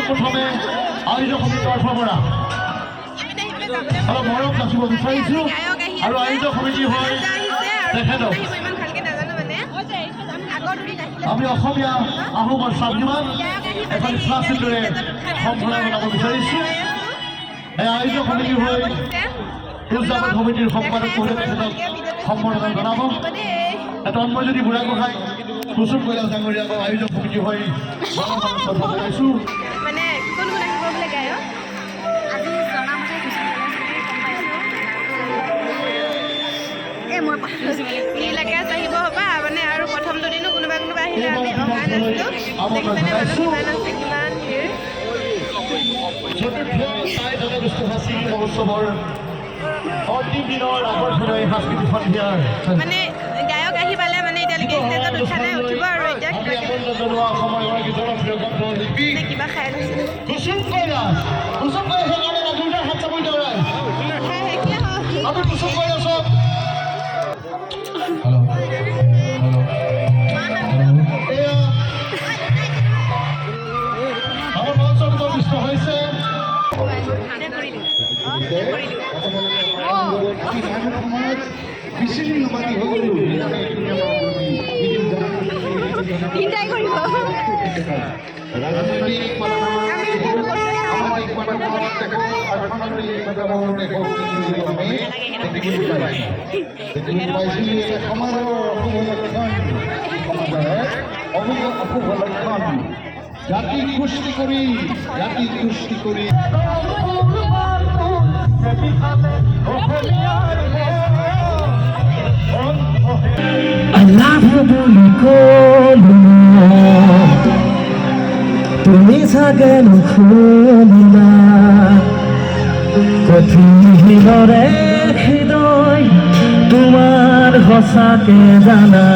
প্ৰথমে আয়োজক সমিতিৰ তৰফৰ পৰা অলপ মৰম ৰাখিব বিচাৰিছো আৰু আয়োজক সমিতি হয় তেখেতক আমি অসমীয়া আহোমৰ স্বাভিমান এখন স্বাস্থ্যৰে সম্পূৰ্ণ জনাব বিচাৰিছো এই আয়োজক সমিতি হৈ উদযাপন সমিতিৰ সম্পাদক মহোদয় তেখেতক সম্বৰ্ধনা জনাব তন্ময়জ্যোতি বুঢ়াগোহাঁই কুসুম কৈলাশ ডাঙৰীয়াক আয়োজক সমিতি হৈ শ্ৰদ্ধা জনাইছো আহিব হ'বা মানে আৰু প্ৰথম দুদিনো কোনোবা কোনোবা আহিলে আমি অহা নাছিলোঁ মানে গায়ক আহি পালে মানে এতিয়ালৈকে ষ্টেজত উঠা নাই উঠিব আৰু এতিয়া কিবা খাই লৈছিলোঁ জাতি কুস্তি কৰি জাতি কুস্তি কৰি তুমি চাগে নুশুনিলা কঠিনৰে হৃদয় তোমাৰ সঁচাকে জানা